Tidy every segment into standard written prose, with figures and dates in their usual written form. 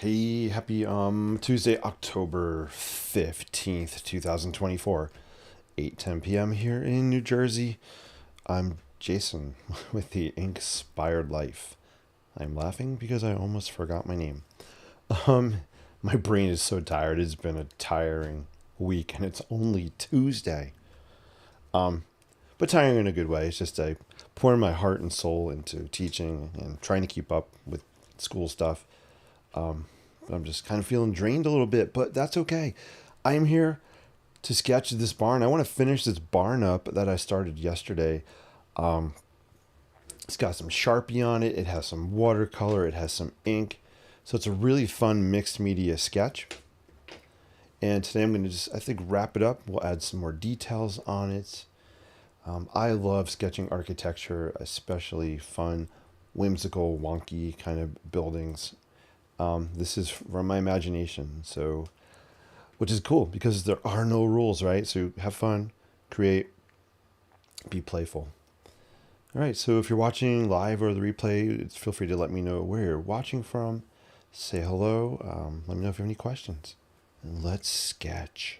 Hey, happy Tuesday, October 15th, 2024, 8:10 p.m. here in New Jersey. I'm Jason with the Inspired Life. I'm laughing because I almost forgot my name. Um my brain is so tired. It's been a tiring week and it's only Tuesday. But tiring in a good way. It's just I pouring my heart and soul into teaching and trying to keep up with school stuff. I'm just kind of feeling drained a little bit, but that's okay. I'm here to sketch this barn. I want to finish this barn up that I started yesterday. It's got some Sharpie on it. It has some watercolor. It has some ink. So it's a really fun mixed media sketch. And today I'm going to just, I think, wrap it up. We'll add some more details on it. I love sketching architecture, especially fun, whimsical, wonky kind of buildings. This is from my imagination, so which is cool because there are no rules, right? So have fun, create, be playful. All right, so if you're watching live or the replay, feel free to let me know where you're watching from. Say hello. Let me know if you have any questions. And let's sketch.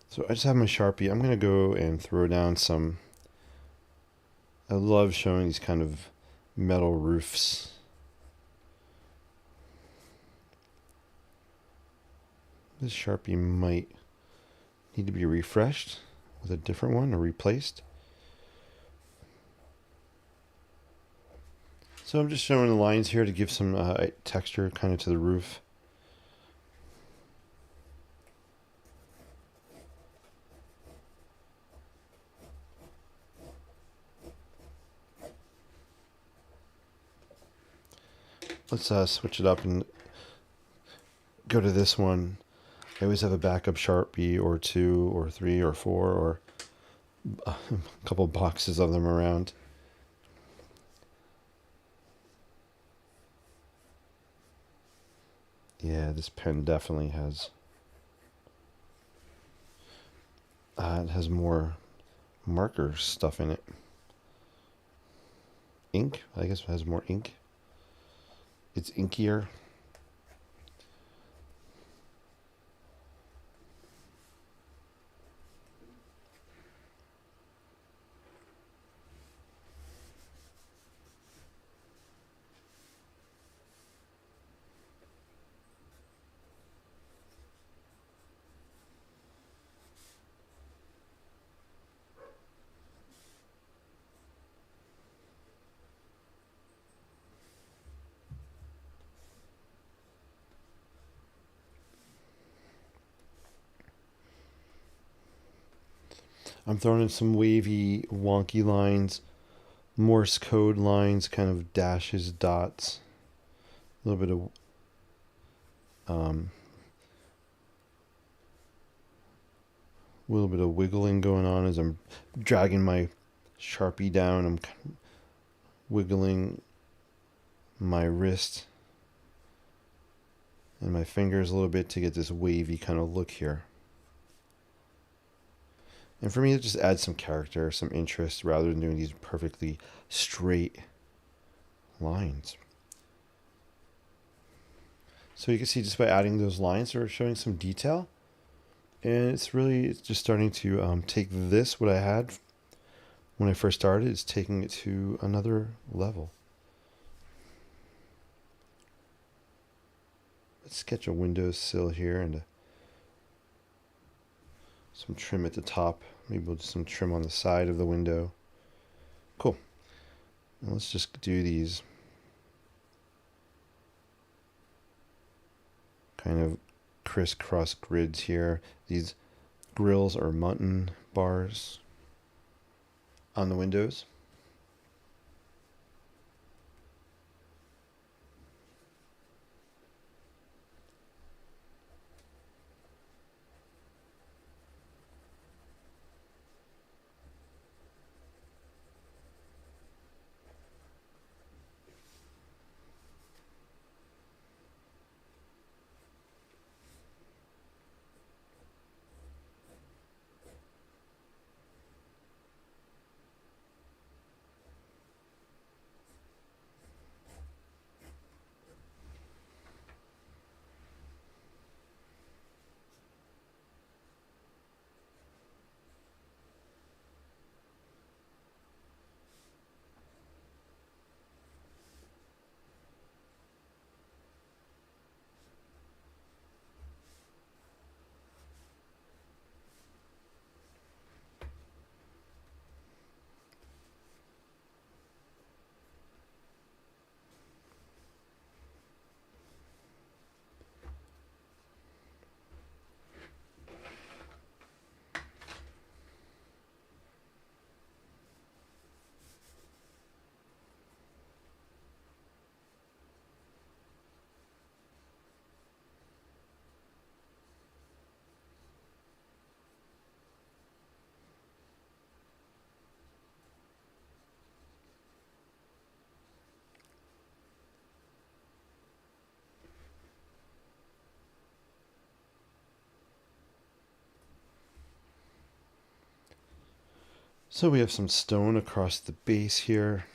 So I just have my Sharpie. I'm going to go and throw down some. I love showing these kind of metal roofs. This Sharpie might need to be refreshed with a different one or replaced. So I'm just showing the lines here to give some texture kind of to the roof. Let's switch it up and go to this one. I always have a backup Sharpie or two or three or four or a couple boxes of them around. Yeah, this pen definitely has it has more marker stuff in it. Ink, I guess it has more ink. It's inkier. I'm throwing in some wavy, wonky lines, Morse code lines, kind of dashes, dots, a little bit of wiggling going on as I'm dragging my Sharpie down. I'm wiggling my wrist and my fingers a little bit to get this wavy kind of look here. And for me, it just adds some character, some interest, rather than doing these perfectly straight lines. So you can see just by adding those lines, they're showing some detail. And it's just starting to take this, what I had when I first started, it's taking it to another level. Let's sketch a windowsill here and some trim at the top. Maybe we'll do some trim on the side of the window. Cool. And let's just do these kind of crisscross grids here. These grills are mutton bars on the windows. So we have some stone across the base here.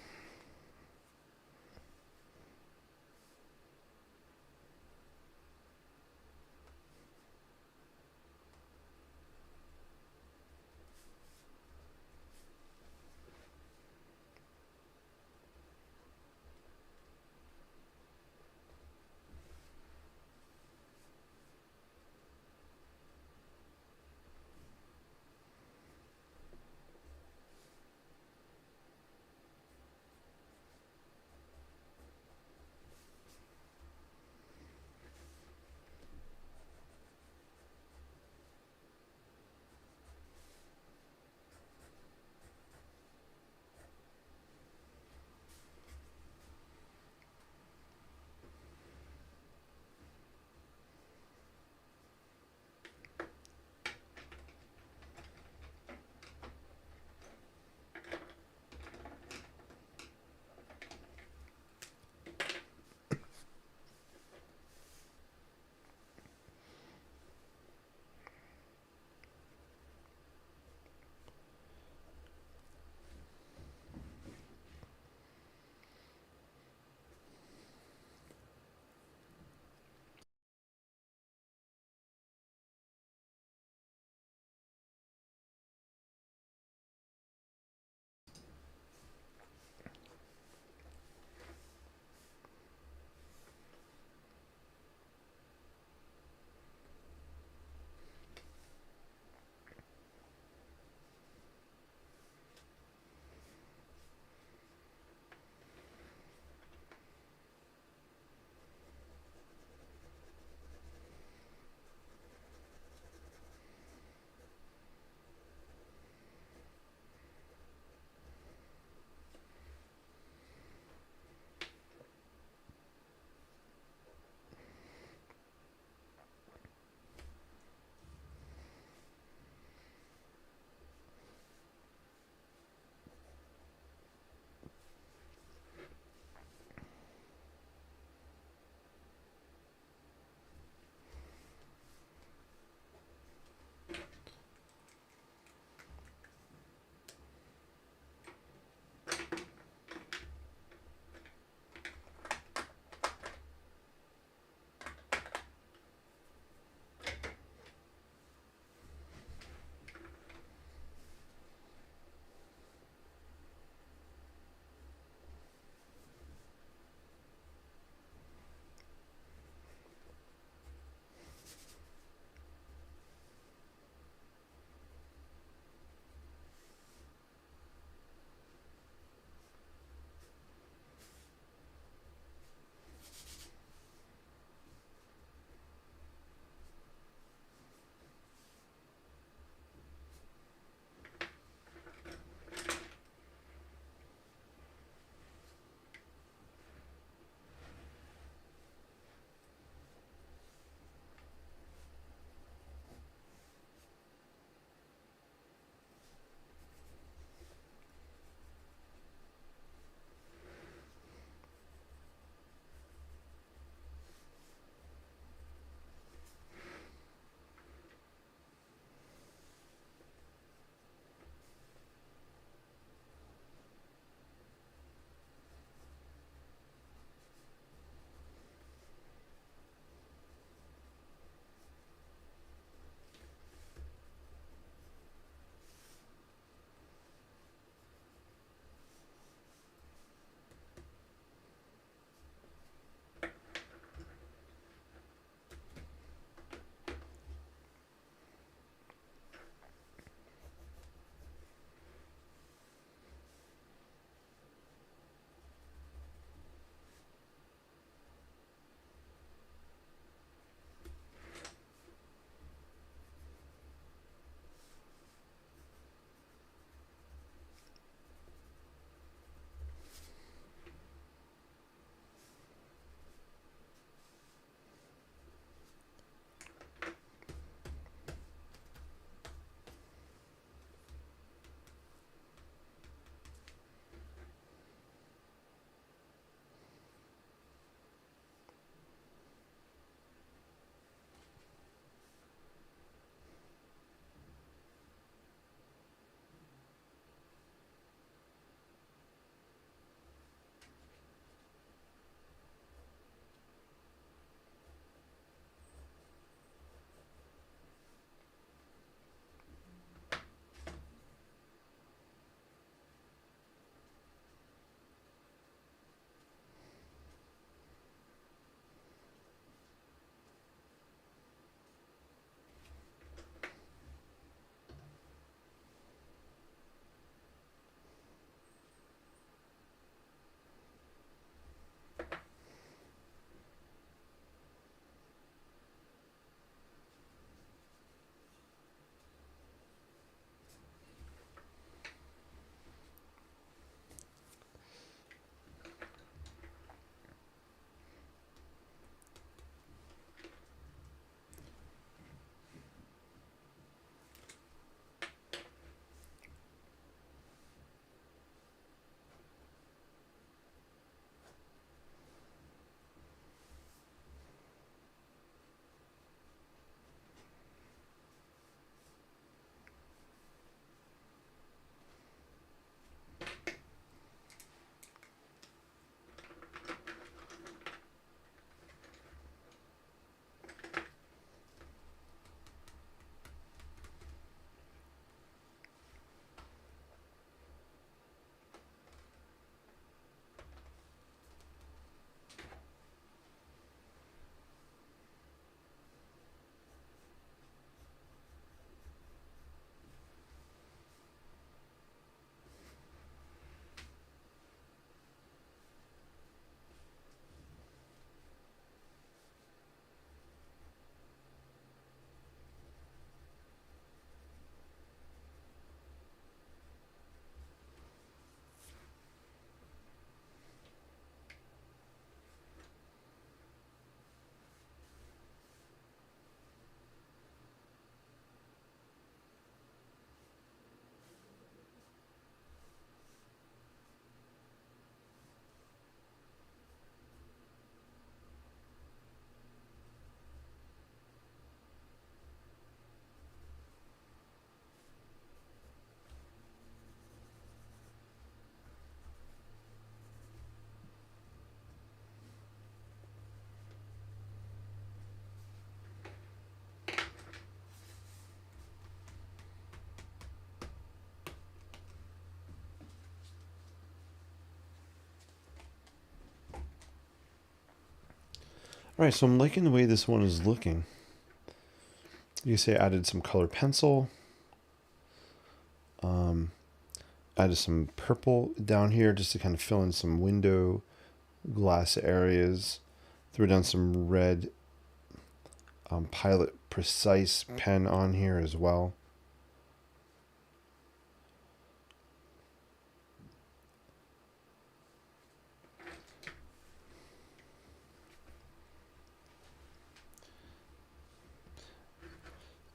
All right, so I'm liking the way this one is looking. You say I added some color pencil. Added some purple down here just to kind of fill in some window glass areas. Threw down some red Pilot Precise pen on here as well.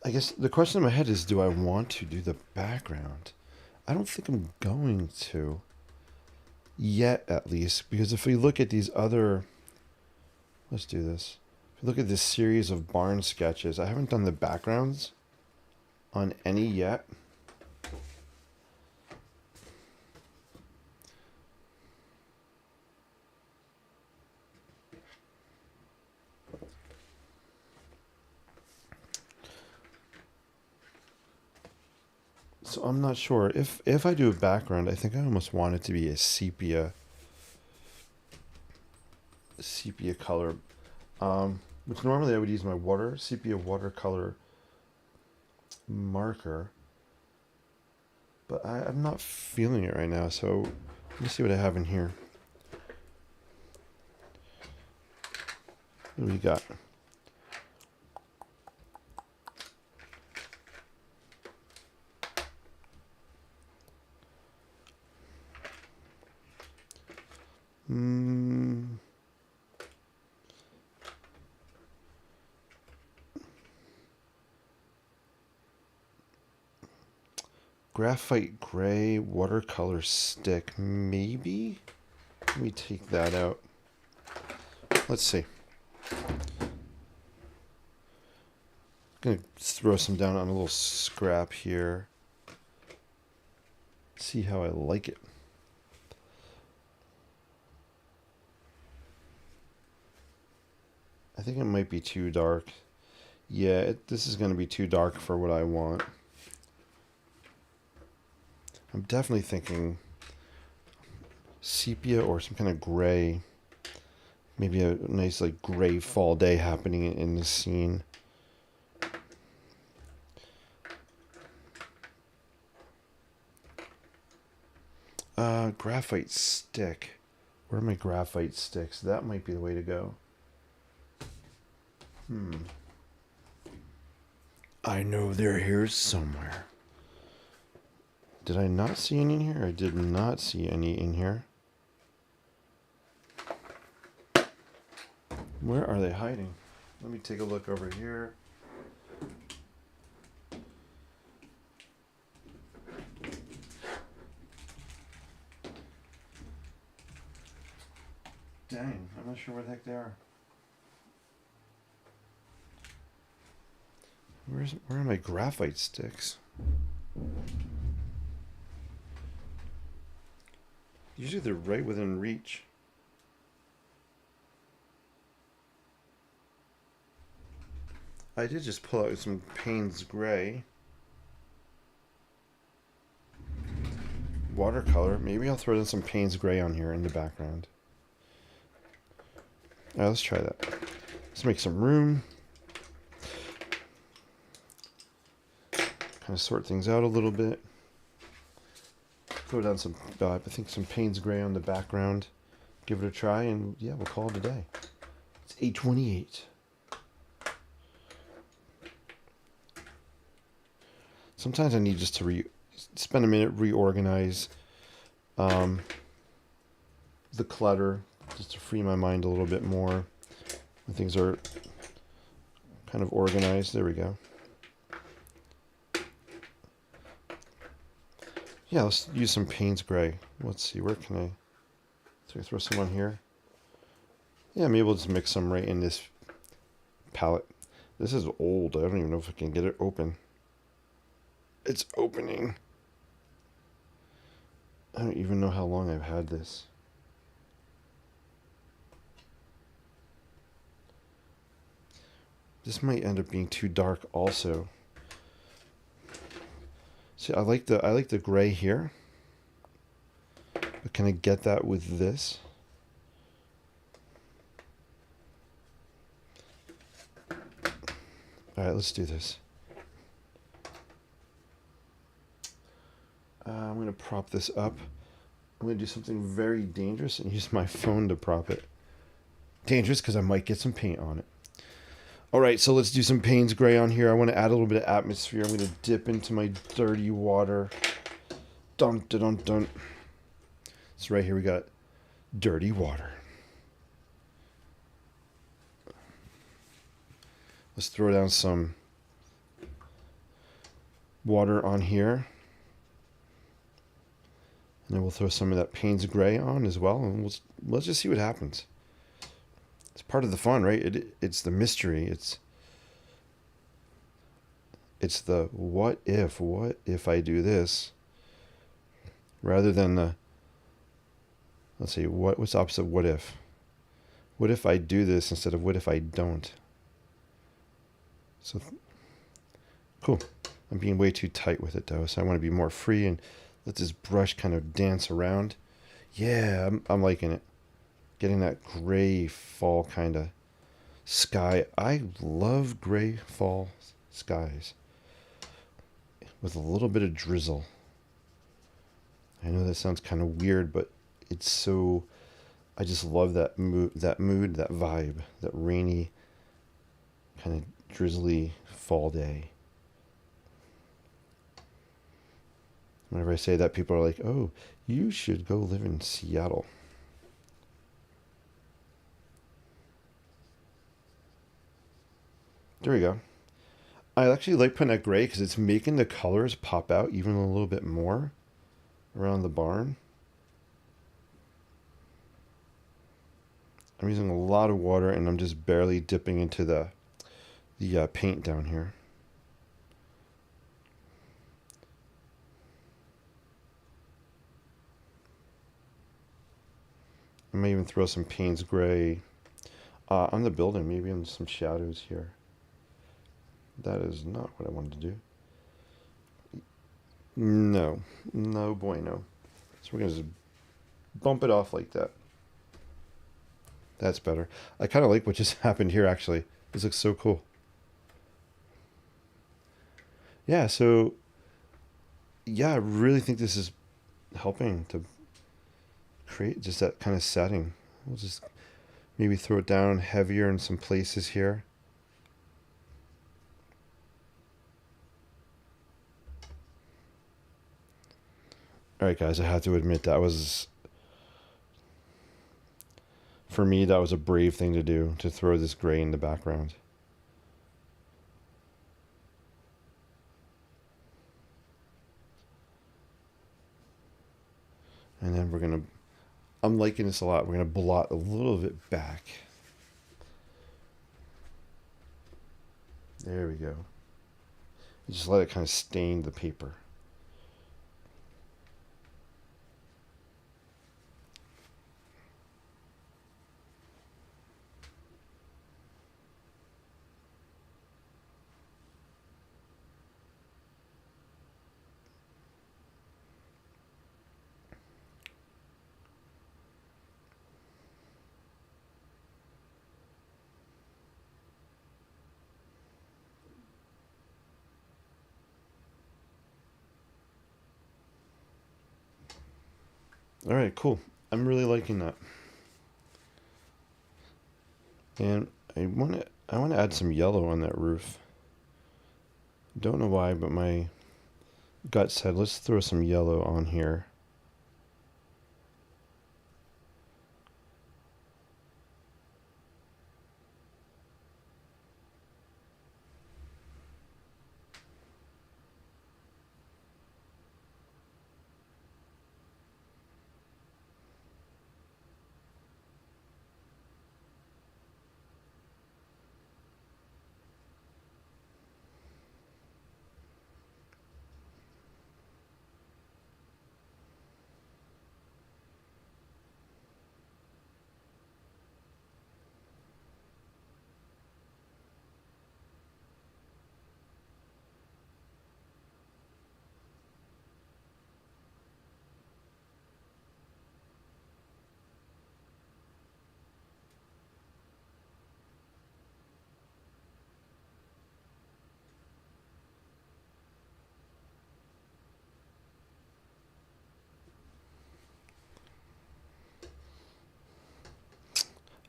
I guess the question in my head is, do I want to do the background? I don't think I'm going to. Yet, at least. Because if we look at these other... Let's do this. If you look at this series of barn sketches, I haven't done the backgrounds on any yet. So I'm not sure. If I do a background, I think I almost want it to be a sepia color. Which normally I would use my sepia watercolor marker. But I'm not feeling it right now, so let me see what I have in here. What do we got? Graphite gray watercolor stick, maybe? Let me take that out. Let's see. I'm gonna throw some down on a little scrap here. See how I like it. I think it might be too dark. Yeah, this is gonna be too dark for what I want. I'm definitely thinking sepia or some kind of gray. Maybe a nice like gray fall day happening in this scene. Graphite stick. Where are my graphite sticks? That might be the way to go. I know they're here somewhere. Did I not see any in here? I did not see any in here. Where are they hiding? Let me take a look over here. Dang, I'm not sure where the heck they are. Where are my graphite sticks? Usually they're right within reach. I did just pull out some Payne's Gray. Watercolor. Maybe I'll throw in some Payne's Gray on here in the background. Alright, let's try that. Let's make some room. Kind of sort things out a little bit. Throw down some, I think some Payne's Gray on the background. Give it a try, and yeah, we'll call it a day. It's 8:28. Sometimes I need just to spend a minute, reorganize the clutter, just to free my mind a little bit more. When things are kind of organized. There we go. Yeah, let's use some Payne's Gray. Let's see, where can I throw some on here? Yeah, maybe we'll just mix some right in this palette. This is old. I don't even know if I can get it open. It's opening. I don't even know how long I've had this. This might end up being too dark also. See, I like the gray here. But can I get that with this? All right, let's do this. I'm going to prop this up. I'm going to do something very dangerous and use my phone to prop it. Dangerous because I might get some paint on it. All right, so let's do some Payne's Gray on here. I want to add a little bit of atmosphere. I'm going to dip into my dirty water. Dun, dun, dun, dun. So right here we got dirty water. Let's throw down some water on here. And then we'll throw some of that Payne's Gray on as well. And let's just see what happens. It's part of the fun, right? It's the mystery. It's the what if I do this, rather than the, let's see, what's the opposite of what if? What if I do this instead of what if I don't? So, cool. I'm being way too tight with it though, so I want to be more free and let this brush kind of dance around. Yeah, I'm liking it. Getting that gray fall kind of sky. I love gray fall skies with a little bit of drizzle. I know that sounds kind of weird, but it's so, I just love that mood, that vibe, that rainy, kind of drizzly fall day. Whenever I say that, people are like, oh, you should go live in Seattle. There we go. I actually like putting that gray because it's making the colors pop out even a little bit more around the barn. I'm using a lot of water and I'm just barely dipping into the paint down here. I might even throw some Payne's Gray on the building, maybe in some shadows here. That is not what I wanted to do. No bueno. So we're going to just bump it off like that. That's better. I kind of like what just happened here, actually. This looks so cool. Yeah, so, yeah, I really think this is helping to create just that kind of setting. We'll just maybe throw it down heavier in some places here. All right, guys, I have to admit that was, for me, that was a brave thing to do, to throw this gray in the background. And then we're going to, I'm liking this a lot. We're going to blot a little bit back. There we go. Just let it kind of stain the paper. All right, cool. I'm really liking that. And I want to add some yellow on that roof. Don't know why, but my gut said let's throw some yellow on here.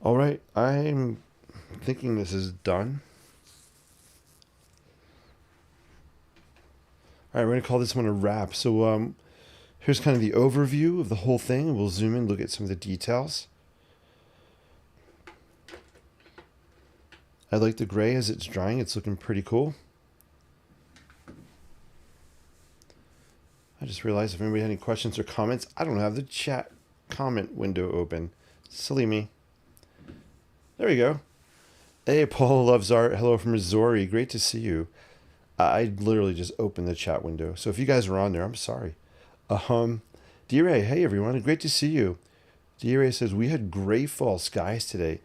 All right, I'm thinking this is done. All right, we're gonna call this one a wrap. So here's kind of the overview of the whole thing. We'll zoom in, look at some of the details. I like the gray as it's drying. It's looking pretty cool. I just realized if anybody had any questions or comments, I don't have the chat comment window open. Silly me. There we go. Hey, Paul loves art. Hello from Missouri. Great to see you. I literally just opened the chat window. So if you guys are on there, I'm sorry. D-Ray, hey everyone. Great to see you. D-Ray says, we had gray fall skies today.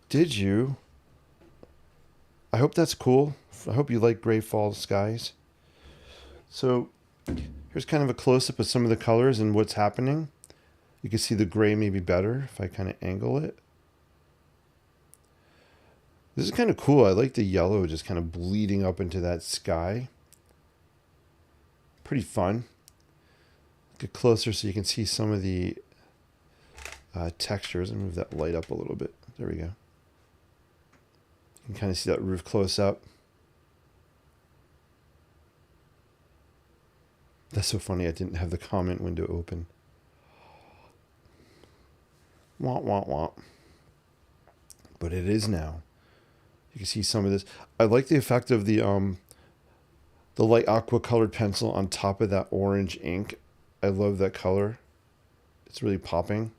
Did you? I hope that's cool. I hope you like gray fall skies. So here's kind of a close-up of some of the colors and what's happening. You can see the gray maybe better if I kind of angle it. This is kind of cool. I like the yellow just kind of bleeding up into that sky. Pretty fun. Get closer so you can see some of the textures and move that light up a little bit. There we go. You can kind of see that roof close up. That's so funny. I didn't have the comment window open. Wah, wah, wah. But it is now. You can see some of this. I like the effect of the light aqua colored pencil on top of that orange ink. I love that color. It's really popping.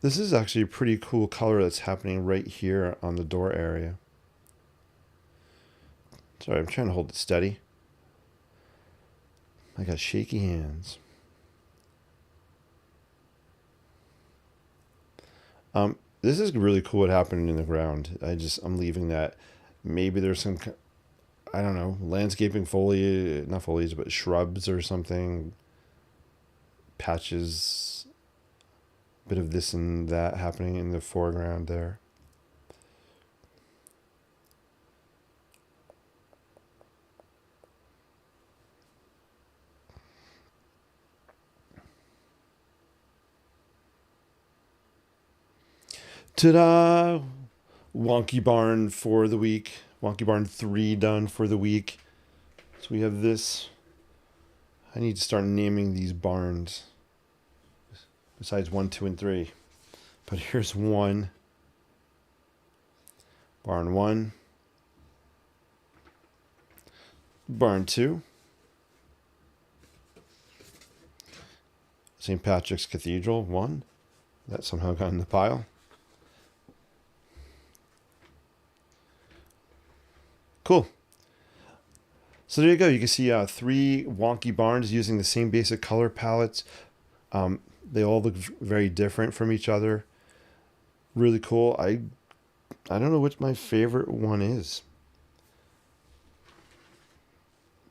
This is actually a pretty cool color that's happening right here on the door area. Sorry, I'm trying to hold it steady. I got shaky hands. This is really cool what happened in the ground. I'm leaving that. Maybe there's some, I don't know, landscaping foliage, not foliage, but shrubs or something. Patches, bit of this and that happening in the foreground there. Ta-da! Wonky Barn for the week. Wonky Barn 3 done for the week. So we have this. I need to start naming these barns. Besides 1, 2, and 3. But here's 1. Barn 1. Barn 2. St. Patrick's Cathedral 1. That somehow got in the pile. Cool. So there you go. You can see 3 wonky barns using the same basic color palettes. They all look very different from each other. Really cool. I don't know which my favorite one is.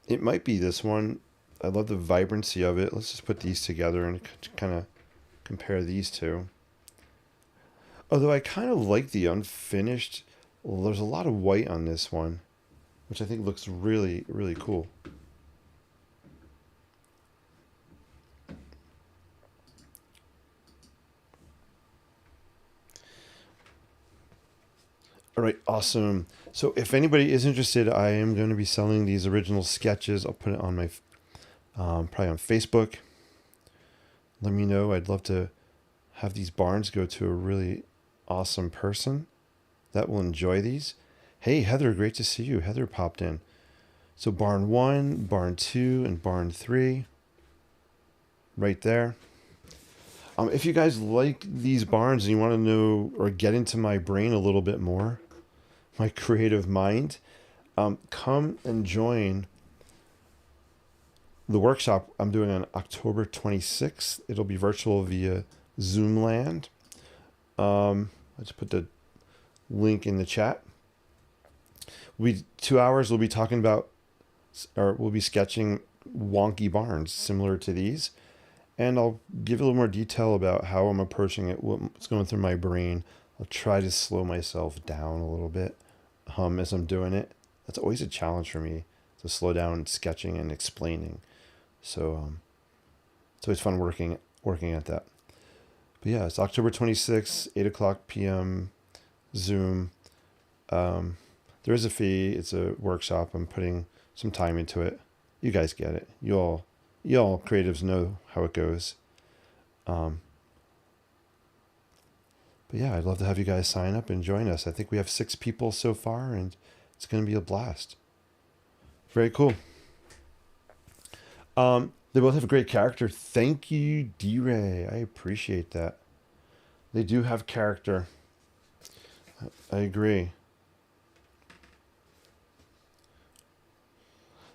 It might be this one. I love the vibrancy of it. Let's just put these together and kind of compare these two. Although I kind of like the unfinished. Well, there's a lot of white on this one, which I think looks really, really cool. All right, awesome. So if anybody is interested, I am going to be selling these original sketches. I'll put it on my, probably on Facebook. Let me know. I'd love to have these barns go to a really awesome person that will enjoy these. Hey, Heather, great to see you. Heather popped in. So barn 1, barn 2, and barn 3 right there. If you guys like these barns and you want to know or get into my brain a little bit more, my creative mind, come and join the workshop I'm doing on October 26th. It'll be virtual via Zoomland. I just put the link in the chat. We'll be 2 hours. We'll be talking about, or we'll be sketching wonky barns similar to these. And I'll give a little more detail about how I'm approaching it, what's going through my brain. I'll try to slow myself down a little bit as I'm doing it. That's always a challenge for me. to slow down sketching and explaining. So it's always fun working at that. But yeah, it's October 26th, 8 o'clock p.m. Zoom. There is a fee. It's a workshop. I'm putting some time into it. You guys get it. You all creatives know how it goes. But yeah, I'd love to have you guys sign up and join us. I think we have 6 people so far, and it's going to be a blast. Very cool. They both have a great character. Thank you, D-Ray. I appreciate that. They do have character. I agree.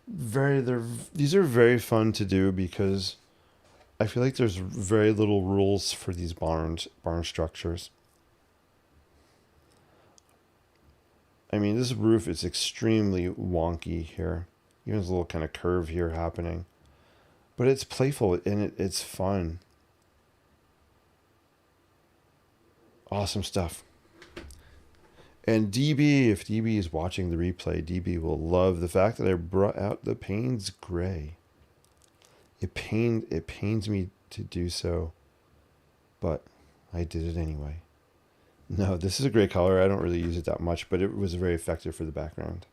These are very fun to do because I feel like there's very little rules for these barn structures. I mean, this roof is extremely wonky here. Even there's a little kind of curve here happening. But it's playful and it's fun. Awesome stuff. And DB, if DB is watching the replay, DB will love the fact that I brought out the Payne's Gray. It pains me to do so, but I did it anyway. No, this is a great color. I don't really use it that much, but it was very effective for the background.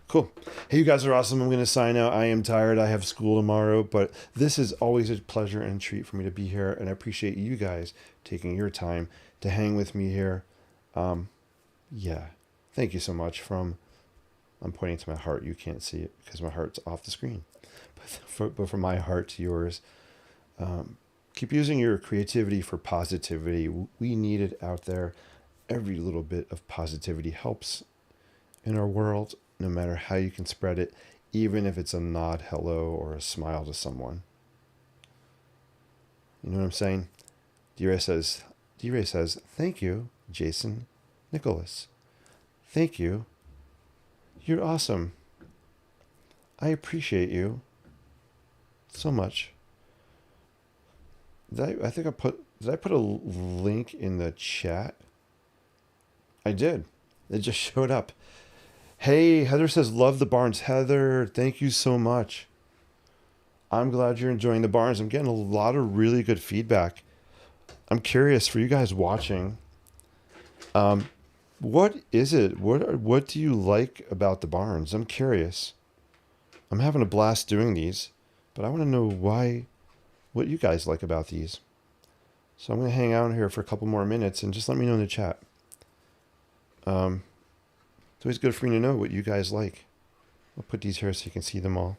Cool. Hey, you guys are awesome. I'm going to sign out. I am tired. I have school tomorrow, but this is always a pleasure and treat for me to be here, and I appreciate you guys taking your time to hang with me here. Yeah, thank you so much. I'm pointing to my heart. You can't see it because my heart's off the screen, but from my heart to yours, keep using your creativity for positivity. We need it out there. Every little bit of positivity helps in our world, no matter how you can spread it, even if it's a nod hello or a smile to someone. You know what I'm saying? D-Ray says, thank you, Jason Nicholas. Thank you. You're awesome. I appreciate you so much. Did I put a link in the chat? I did. It just showed up. Hey, Heather says, love the barns. Heather, thank you so much. I'm glad you're enjoying the barns. I'm getting a lot of really good feedback. I'm curious for you guys watching. What is it? What do you like about the barns? I'm curious. I'm having a blast doing these, but I want to know what you guys like about these. So I'm going to hang out here for a couple more minutes and just let me know in the chat. It's always good for me to know what you guys like. I'll put these here so you can see them all.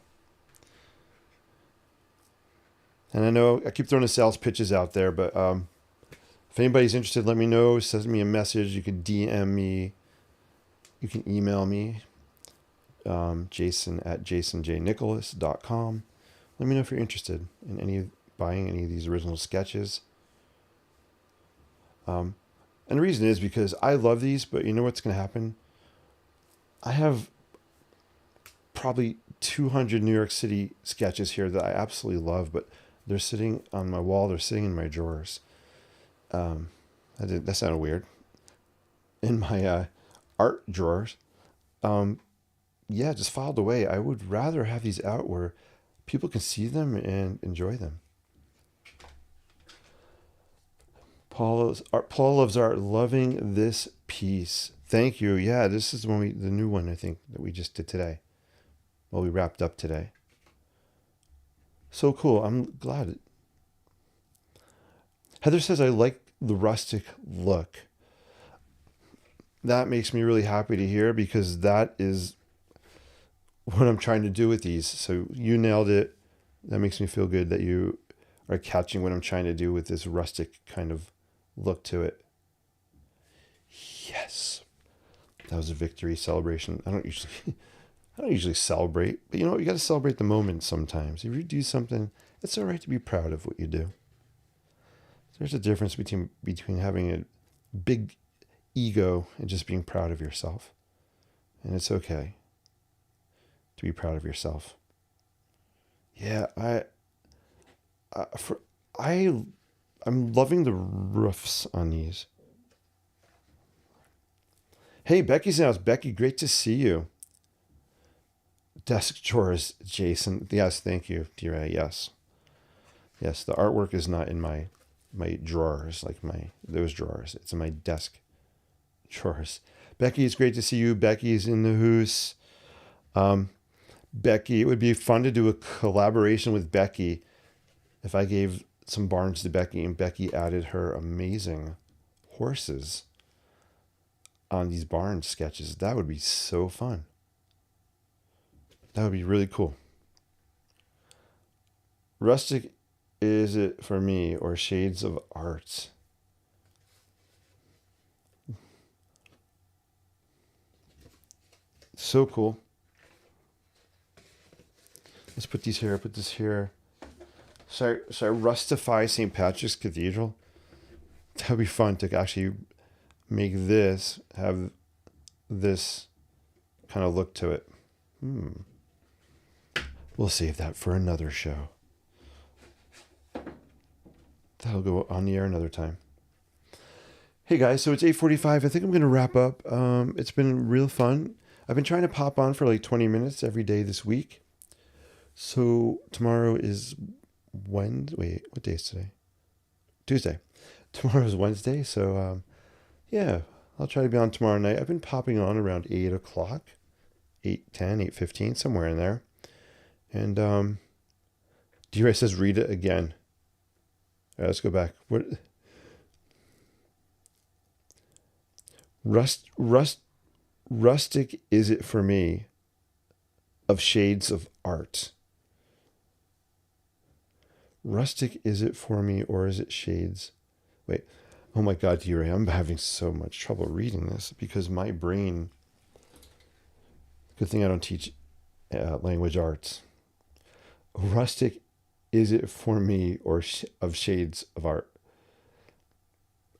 And I know I keep throwing the sales pitches out there, but if anybody's interested, let me know. Send me a message. You can DM me. You can email me, jason@jasonjnicholas.com. Let me know if you're interested in buying any of these original sketches. And the reason is because I love these, but you know what's going to happen? I have probably 200 New York City sketches here that I absolutely love, but they're sitting on my wall. They're sitting in my drawers. That sounded weird. In my art drawers. Just filed away. I would rather have these out where people can see them and enjoy them. Paul loves art. Loving this piece. Thank you. Yeah, this is the new one I think that we just did today. Well, we wrapped up today. So cool. I'm glad. Heather says, I like the rustic look. That makes me really happy to hear because that is what I'm trying to do with these. So you nailed it. That makes me feel good that you are catching what I'm trying to do with this rustic kind of look to it. Yes. That was a victory celebration. I don't usually celebrate, but you know what? You got to celebrate the moment sometimes. If you do something, it's all right to be proud of what you do. There's a difference between having a big ego and just being proud of yourself. And it's okay to be proud of yourself. Yeah, I'm loving the roofs on these. Hey, Becky's in the house. Becky, great to see you. Desk chores, Jason. Yes, thank you, D-Ray. Yes. Yes, the artwork is not in my drawers, like those drawers. It's in my desk drawers. Becky, it's great to see you. Becky's in the house. Becky, it would be fun to do a collaboration with Becky if I gave some barns to Becky and Becky added her amazing horses on these barn sketches. That would be so fun. That would be really cool. Rustic, is it for me, or Shades of Arts? So cool. Let's put these here. Put this here. Should I rustify St. Patrick's Cathedral? That would be fun to actually make this, have this kind of look to it. We'll save that for another show. That'll go on the air another time. Hey guys, so it's 8:45. I think I'm going to wrap up. It's been real fun. I've been trying to pop on for like 20 minutes every day this week. So tomorrow is Wednesday. Wait, what day is today? Tuesday. Tomorrow is Wednesday. So yeah, I'll try to be on tomorrow night. I've been popping on around 8 o'clock, 8:10, 8:15, somewhere in there. And D-Ray says, read it again. All right, let's go back. What? Rustic is it for me, of Shades of Art. Rustic is it for me, or is it Shades? Wait, oh my God, D-Ray, I'm having so much trouble reading this because my brain, good thing I don't teach language arts. Rustic is it for me, or of Shades of Art?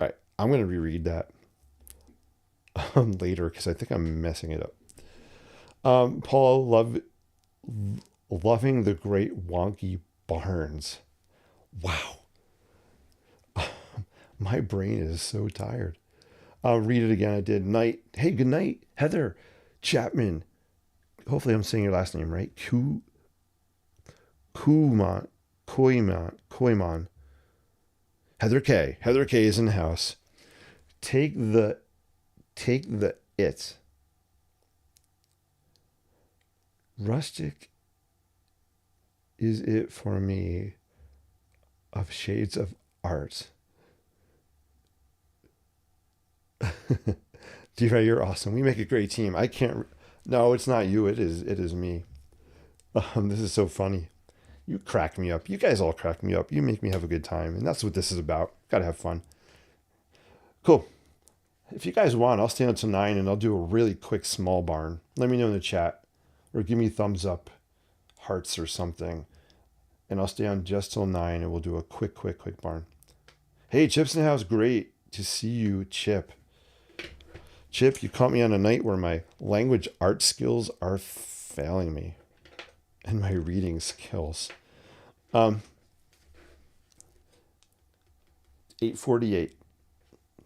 All right, I'm going to reread that later because I think I'm messing it up. Paul, loving the great Wonky Barnes. Wow. My brain is so tired. I'll read it again. I did. Night. Hey, good night, Heather Chapman. Hopefully I'm saying your last name right. Koyman. Heather K. Heather K is in the house. Take the it. Rustic is it for me, of Shades of Art. D-Ray, you're awesome. We make a great team. I can't. No, it's not you. It is me. This is so funny. You crack me up. You guys all crack me up. You make me have a good time. And that's what this is about. Gotta have fun. Cool. If you guys want, I'll stay until 9 and I'll do a really quick small barn. Let me know in the chat. Or give me thumbs up, hearts or something. And I'll stay on just till 9 and we'll do a quick barn. Hey, Chip's in the house. Great to see you, Chip. Chip, you caught me on a night where my language art skills are failing me. And my reading skills. 8:48.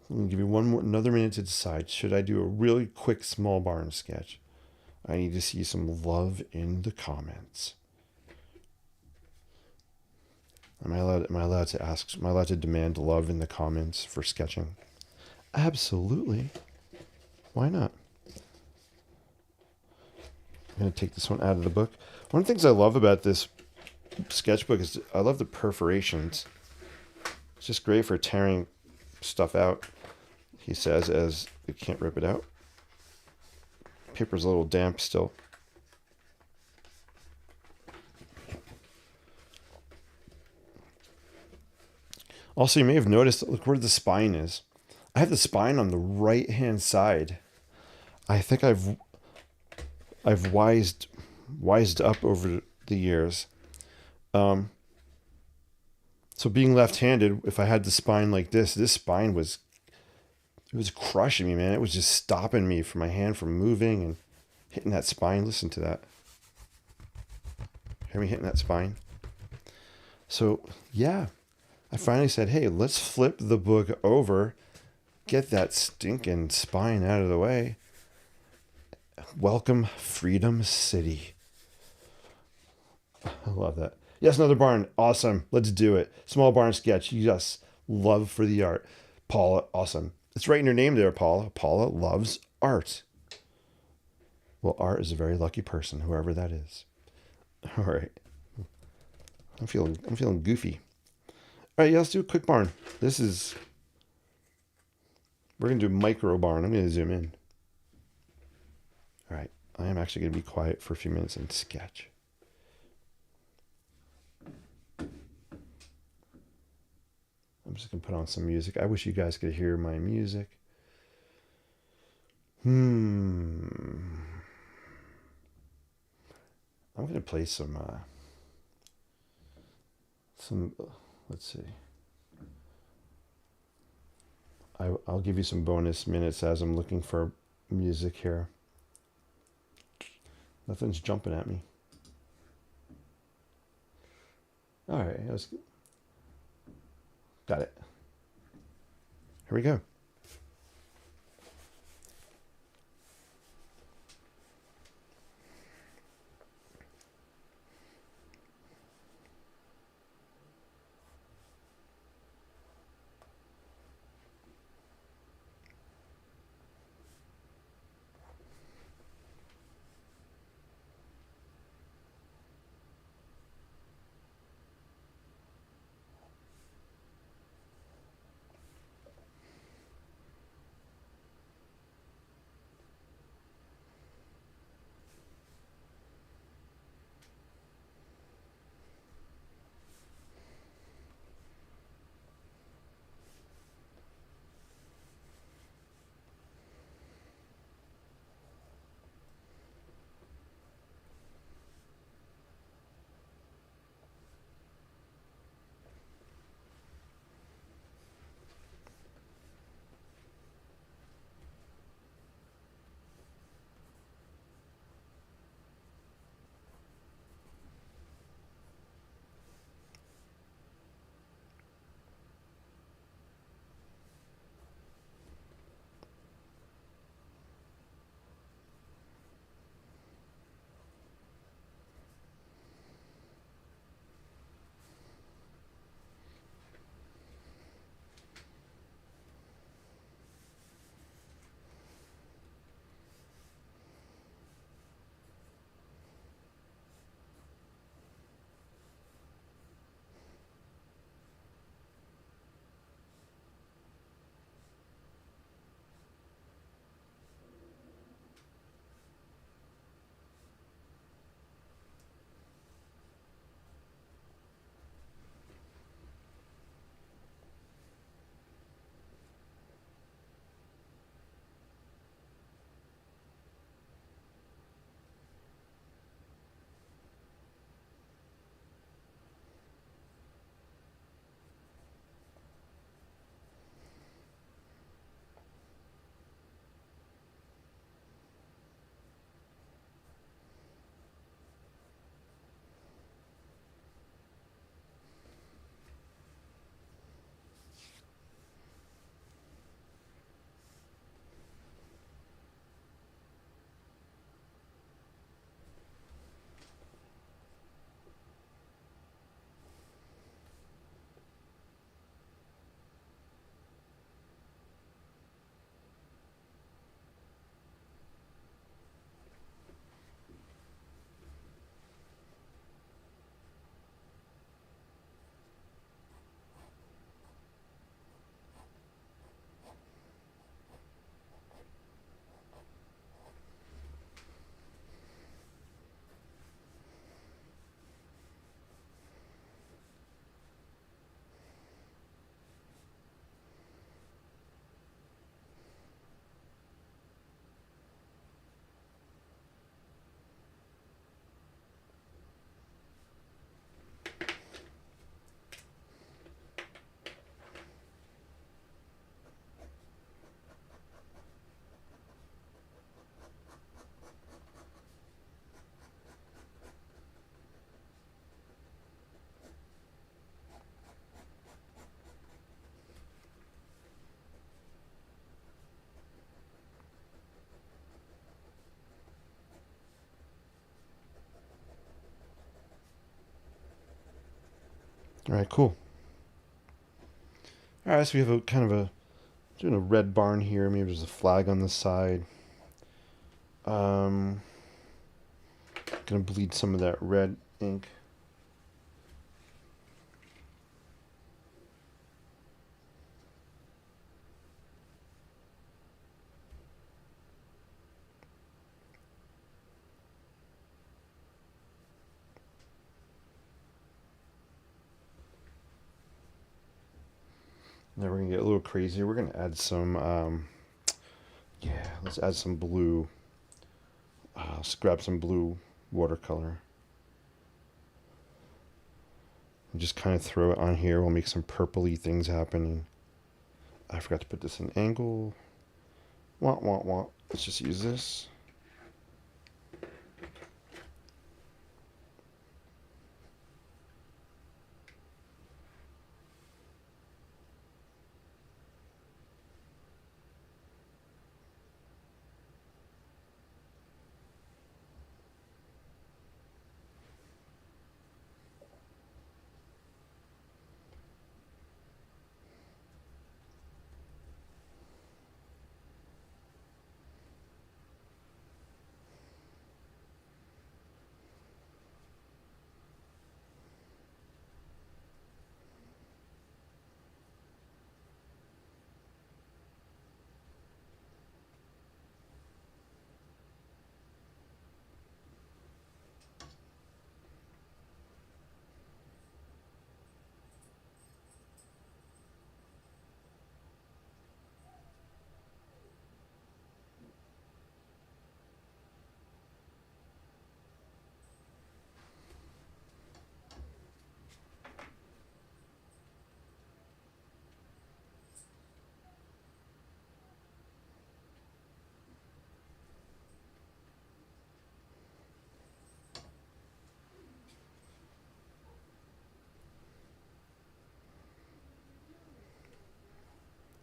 I'm going to give you another minute to decide. Should I do a really quick small barn sketch? I need to see some love in the comments. Am I allowed to ask? Am I allowed to demand love in the comments for sketching? Absolutely. Why not? I'm going to take this one out of the book. One of the things I love about this sketchbook is I love the perforations. It's just great for tearing stuff out, he says, as you can't rip it out. Paper's a little damp still. Also, you may have noticed, look where the spine is. I have the spine on the right-hand side. I think I've wised up over the years. So being left-handed, if I had the spine like this spine was crushing me, man. It was just stopping me from my hand from moving and hitting that spine. Listen to that. Hear me hitting that spine? So, yeah. I finally said, hey, let's flip the book over. Get that stinking spine out of the way. Welcome, Freedom City. love that. Yes, another barn. Awesome. Let's do it. Small barn sketch. Yes. Love for the art. Paula, awesome. It's right in your name there, Paula. Paula loves art. Well, Art is a very lucky person, whoever that is. All right. I'm feeling goofy. All right, yeah, let's do a quick barn. We're gonna do micro barn. I'm gonna zoom in. All right. I am actually gonna be quiet for a few minutes and sketch. I'm just gonna put on some music. I wish you guys could hear my music. I'm gonna play some. Let's see. I'll give you some bonus minutes as I'm looking for music here. Nothing's jumping at me. All right, got it. Here we go. All right, cool. All right, so we have a kind of doing a red barn here. Maybe there's a flag on the side. Gonna bleed some of that red ink. Now we're gonna get a little crazier. We're gonna add some, yeah, let's add some blue. Let's grab some blue watercolor. And just kind of throw it on here. We'll make some purpley things happening. I forgot to put this in angle. Wah, wah, wah. Let's just use this.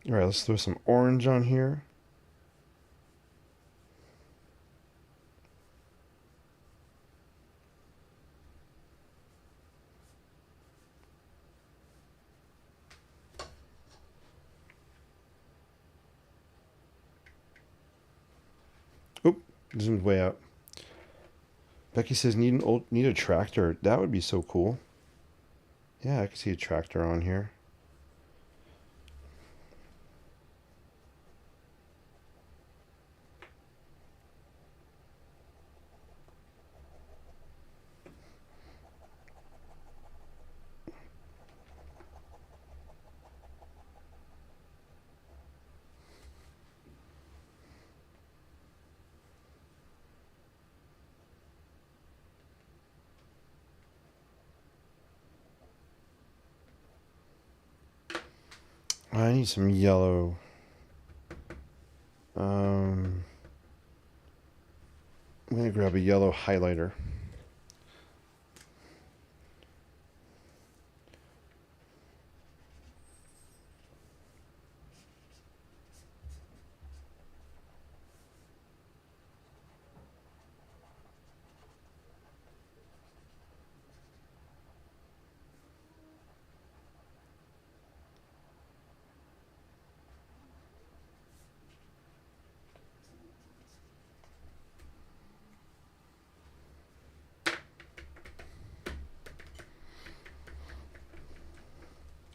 All right, let's throw some orange on here. Oop, zoomed way out. Becky says need a tractor. That would be so cool. Yeah, I can see a tractor on here. I need some yellow. I'm gonna grab a yellow highlighter.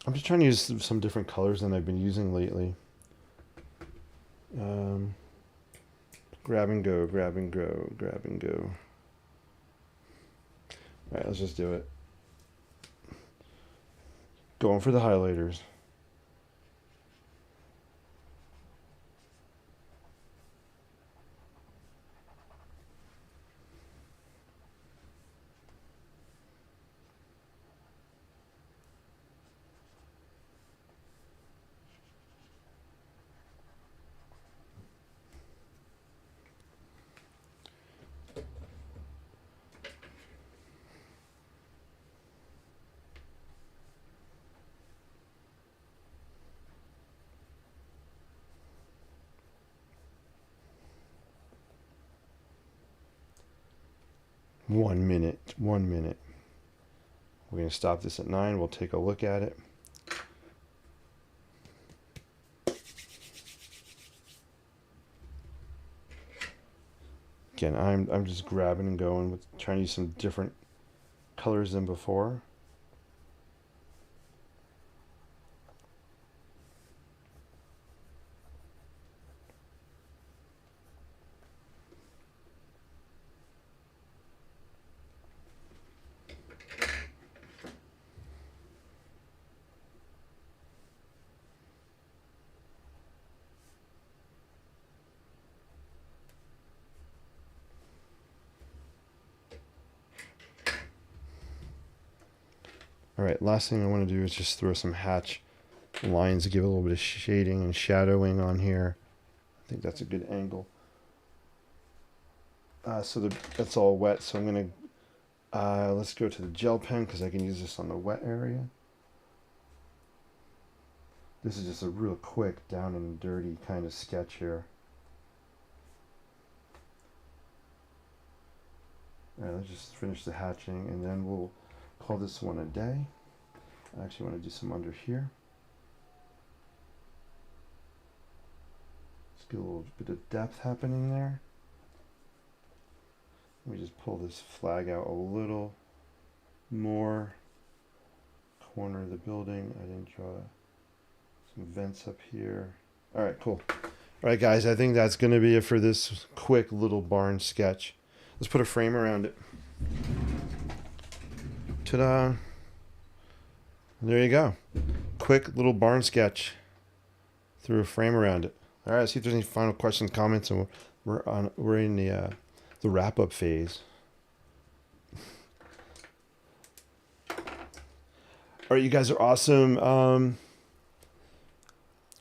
I'm just trying to use some different colors than I've been using lately. Grab and go, grab and go, grab and go. All right, let's just do it. Going for the highlighters. One minute, 1 minute. We're going to stop this at 9. We'll take a look at it. Again, I'm just grabbing and going with trying to use some different colors than before. All right, last thing I want to do is just throw some hatch lines to give a little bit of shading and shadowing on here. I think that's a good angle. So that's all wet, so I'm going to, let's go to the gel pen because I can use this on the wet area. This is just a real quick down and dirty kind of sketch here. All right, let's just finish the hatching and then we'll call this one a day. I actually want to do some under here. Let's get a little bit of depth happening there. Let me just pull this flag out a little more. Corner of the building. I didn't draw some vents up here. All right, cool. All right, guys, I think that's going to be it for this quick little barn sketch. Let's put a frame around it. Ta-da. There you go. Quick little barn sketch. Threw a frame around it. All right, let's see if there's any final questions, comments, and we're in the wrap-up phase. All right, you guys are awesome.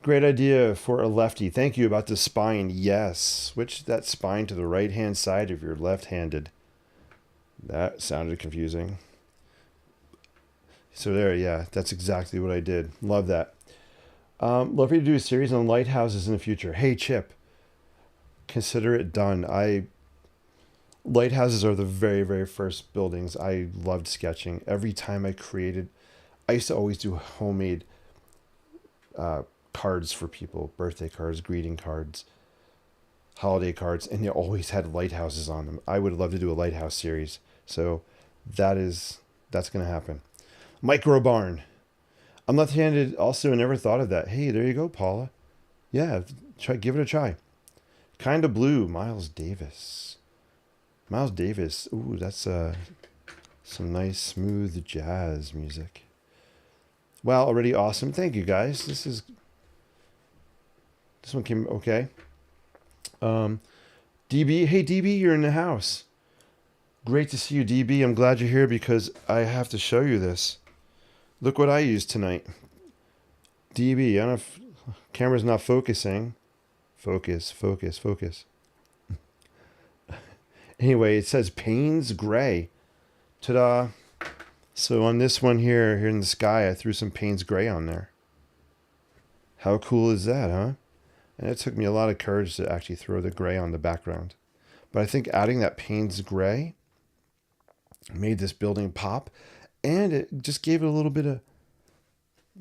Great idea for a lefty. Thank you about the spine. Yes, switch that spine to the right-hand side if you're left-handed. That sounded confusing. So there, yeah, that's exactly what I did. Love that. Love for you to do a series on lighthouses in the future. Hey, Chip, consider it done. Lighthouses are the very, very first buildings I loved sketching. Every time I used to always do homemade cards for people, birthday cards, greeting cards, holiday cards, and they always had lighthouses on them. I would love to do a lighthouse series. So that's going to happen. Micro barn. I'm left-handed also, never thought of that. Hey, there you go, Paula. Yeah, give it a try. Kinda Blue, Miles Davis. Miles Davis. Ooh, that's some nice smooth jazz music. Wow, already awesome. Thank you, guys. This one came okay. DB, hey DB, you're in the house. Great to see you, DB. I'm glad you're here because I have to show you this. Look what I used tonight. DB, I don't know if camera's not focusing. Focus. Anyway, it says Payne's Gray. Ta-da. So on this one here in the sky, I threw some Payne's Gray on there. How cool is that, huh? And it took me a lot of courage to actually throw the gray on the background. But I think adding that Payne's Gray made this building pop. And it just gave it a little bit of,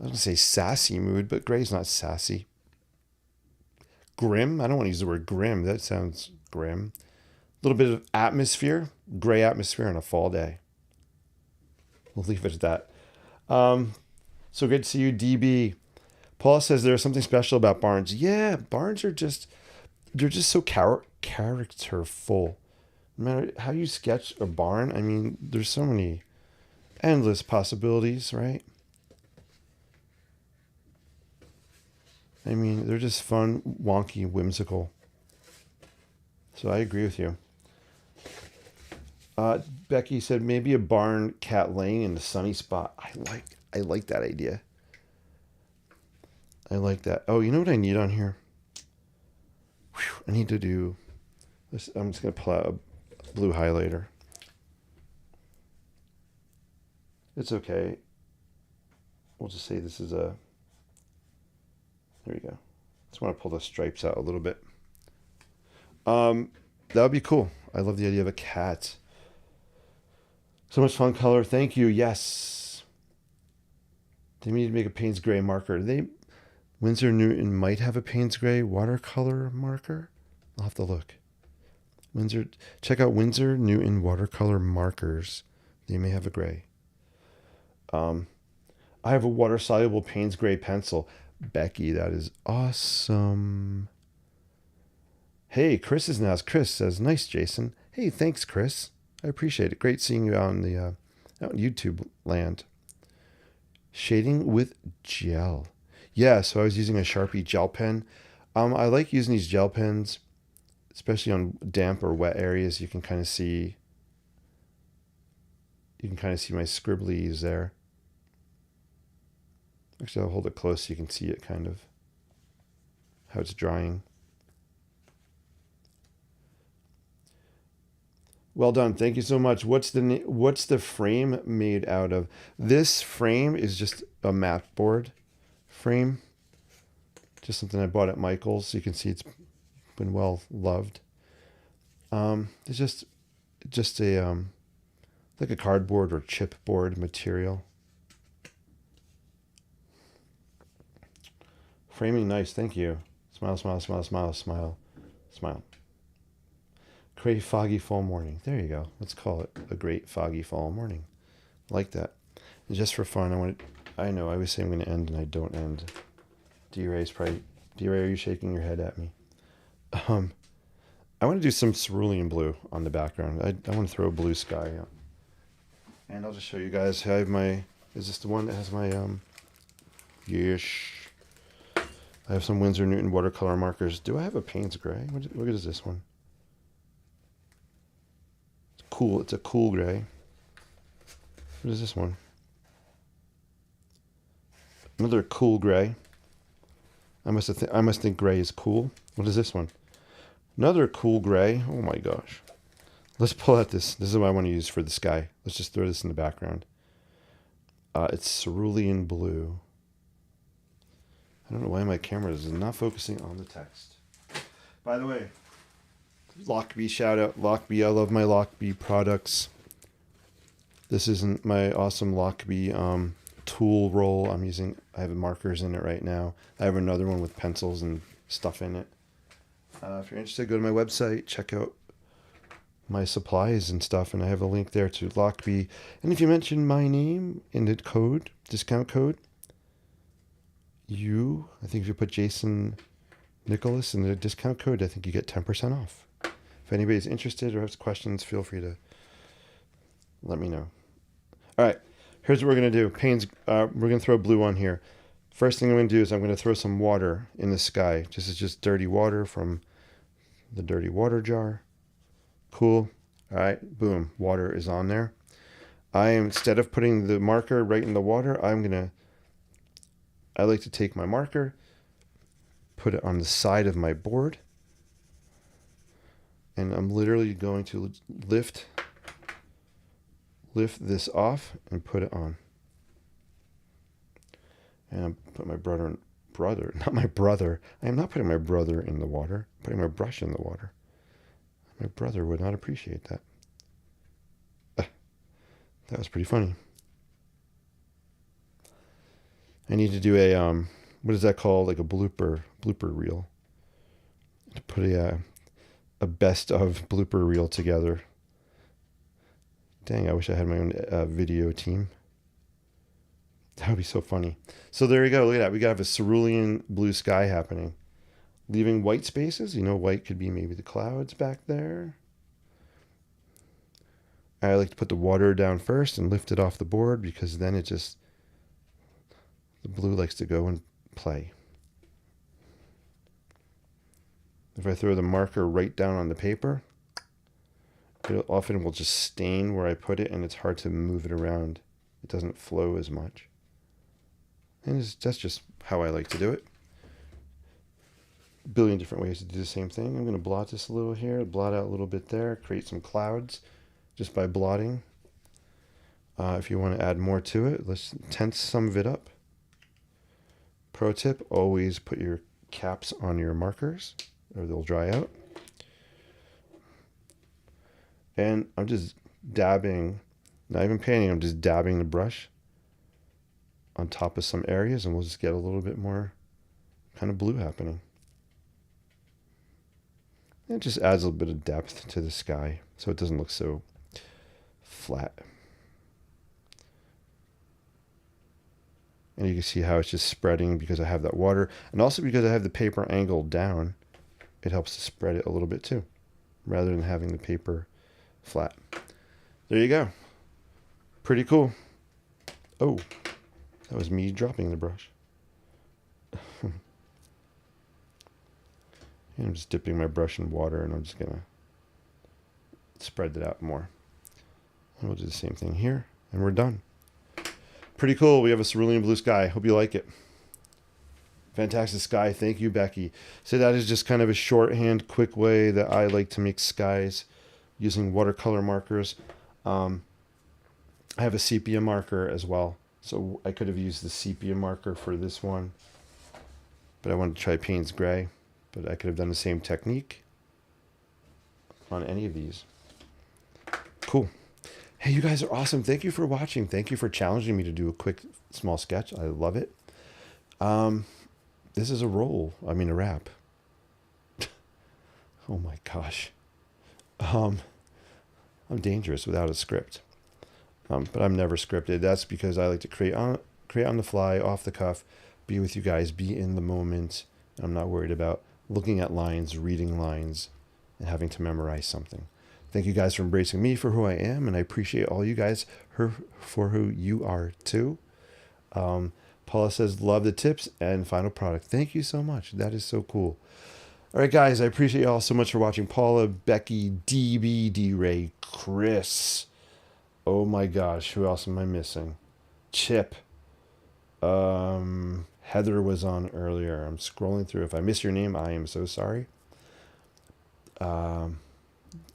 I don't say sassy mood, but gray's not sassy. Grim. I don't want to use the word grim. That sounds grim. A little bit of atmosphere. Gray atmosphere on a fall day. We'll leave it at that. So good to see you, DB. Paul says there's something special about barns. Yeah, barns are they're just so characterful. No matter how you sketch a barn, I mean, there's so many endless possibilities, right? I mean, they're just fun, wonky, whimsical. So I agree with you. Becky said maybe a barn cat laying in the sunny spot. I like that idea. I like that. Oh, you know what I need on here? Whew, I need to do this. I'm just going to pull out a blue highlighter. It's okay. We'll just say this is there we go. Just want to pull the stripes out a little bit. That would be cool. I love the idea of a cat. So much fun color. Thank you. Yes. They need to make a Payne's Gray marker. Winsor Newton might have a Payne's Gray watercolor marker. I'll have to look. Check out Winsor Newton watercolor markers. They may have a gray. I have a water-soluble Payne's Gray pencil. Becky, that is awesome. Hey, Chris is now. Chris says, nice, Jason. Hey, thanks, Chris. I appreciate it. Great seeing you out in YouTube land. Shading with gel. Yeah, so I was using a Sharpie gel pen. I like using these gel pens, especially on damp or wet areas. You can kind of see my scribblies there. Actually, I'll hold it close so you can see it kind of, how it's drying. Well done. Thank you so much. What's the frame made out of? This frame is just a mat board frame. Just something I bought at Michael's. So you can see it's been well loved. It's just a like a cardboard or chipboard material. Framing nice. Thank you. Smile, smile, smile, smile, smile, smile. Great foggy fall morning. There you go. Let's call it a great foggy fall morning. Like that. And just for fun, I know I always say I'm going to end and I don't end. D-Ray, are you shaking your head at me? I want to do some cerulean blue on the background. I want to throw a blue sky out. And I'll just show you guys. I have is this the one that has my, yes. I have some Winsor Newton watercolor markers. Do I have a Payne's Gray? What is this one? It's cool. It's a cool gray. What is this one? Another cool gray. I must think gray is cool. What is this one? Another cool gray. Oh my gosh. Let's pull out this. This is what I want to use for the sky. Let's just throw this in the background. It's cerulean blue. I don't know why my camera is not focusing on the text. By the way, Lockbee shout out. Lockbee, I love my Lockbee products. This isn't my awesome Lockbee tool roll I'm using. I have markers in it right now. I have another one with pencils and stuff in it. If you're interested, go to my website, check out my supplies and stuff, and I have a link there to Lockbee. And if you mention my name in the discount code, I think if you put Jason Nicholas in the discount code, I think you get 10% off. If anybody's interested or has questions, feel free to let me know. All right, here's what we're going to do. We're going to throw blue on here. First thing I'm going to do is I'm going to throw some water in the sky. This is just dirty water from the dirty water jar. Cool. All right, boom, water is on there. Instead of putting the marker right in the water, I like to take my marker, put it on the side of my board, and I'm literally going to lift this off and put it on. And I'm putting not my brother. I am not putting my brother in the water. I'm putting my brush in the water. My brother would not appreciate that. That was pretty funny. I need to do a what is that called? Like a blooper reel. To put a best of blooper reel together. Dang, I wish I had my own video team. That would be so funny. So there you go. Look at that. We got a cerulean blue sky happening. Leaving white spaces. White could be maybe the clouds back there. I like to put the water down first and lift it off the board because then the blue likes to go and play. If I throw the marker right down on the paper, it often will just stain where I put it and it's hard to move it around. It doesn't flow as much. And that's just how I like to do it. A billion different ways to do the same thing. I'm going to blot this a little here, blot out a little bit there, create some clouds just by blotting. If you want to add more to it, let's tense some of it up. Pro tip, always put your caps on your markers or they'll dry out. And I'm just dabbing, not even painting, I'm just dabbing the brush on top of some areas, and we'll just get a little bit more kind of blue happening. It just adds a little bit of depth to the sky so it doesn't look so flat. And you can see how it's just spreading because I have that water. And also because I have the paper angled down, it helps to spread it a little bit too, rather than having the paper flat. There you go. Pretty cool. Oh, that was me dropping the brush. I'm just dipping my brush in water, and I'm just going to spread it out more. And we'll do the same thing here, and we're done. Pretty cool. We have a cerulean blue sky. Hope you like it. Fantastic sky. Thank you, Becky. So that is just kind of a shorthand, quick way that I like to make skies using watercolor markers. I have a sepia marker as well. So I could have used the sepia marker for this one, but I wanted to try Payne's Gray. But I could have done the same technique on any of these. Cool. Hey, you guys are awesome. Thank you for watching. Thank you for challenging me to do a quick, small sketch. I love it. This is a roll. I mean, a wrap. Oh my gosh. I'm dangerous without a script. But I'm never scripted. That's because I like to create on the fly, off the cuff, be with you guys, be in the moment. I'm not worried about looking at lines, reading lines, and having to memorize something. Thank you guys for embracing me for who I am, and I appreciate all you guys for who you are too. Paula says, love the tips and final product. Thank you so much. That is so cool. All right, guys, I appreciate you all so much for watching. Paula, Becky, DB, D-Ray, Chris. Oh my gosh, who else am I missing? Chip. Heather was on earlier. I'm scrolling through. If I miss your name, I am so sorry.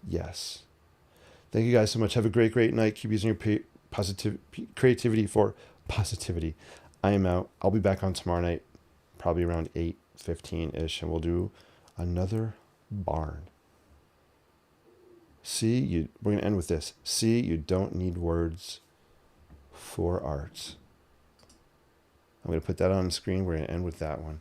Yes. Thank you guys so much. Have a great night. Keep using your creativity for positivity. I am out. I'll be back on tomorrow night, probably around 8:15-ish, and we'll do another barn. We're going to end with this. See, you don't need words for art. I'm going to put that on the screen. We're going to end with that one.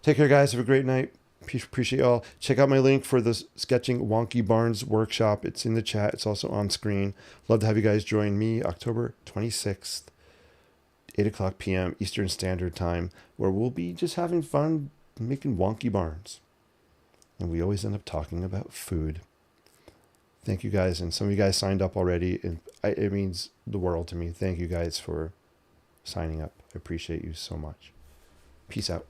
Take care, guys. Have a great night. Appreciate y'all. Check out my link for the Sketching Wonky Barns workshop. It's in the chat. It's also on screen. Love to have you guys join me October 26th, 8:00 p.m. Eastern Standard Time, where we'll be just having fun making wonky barns. And we always end up talking about food. Thank you guys. And some of you guys signed up already. And it means the world to me. Thank you guys for signing up. I appreciate you so much. Peace out.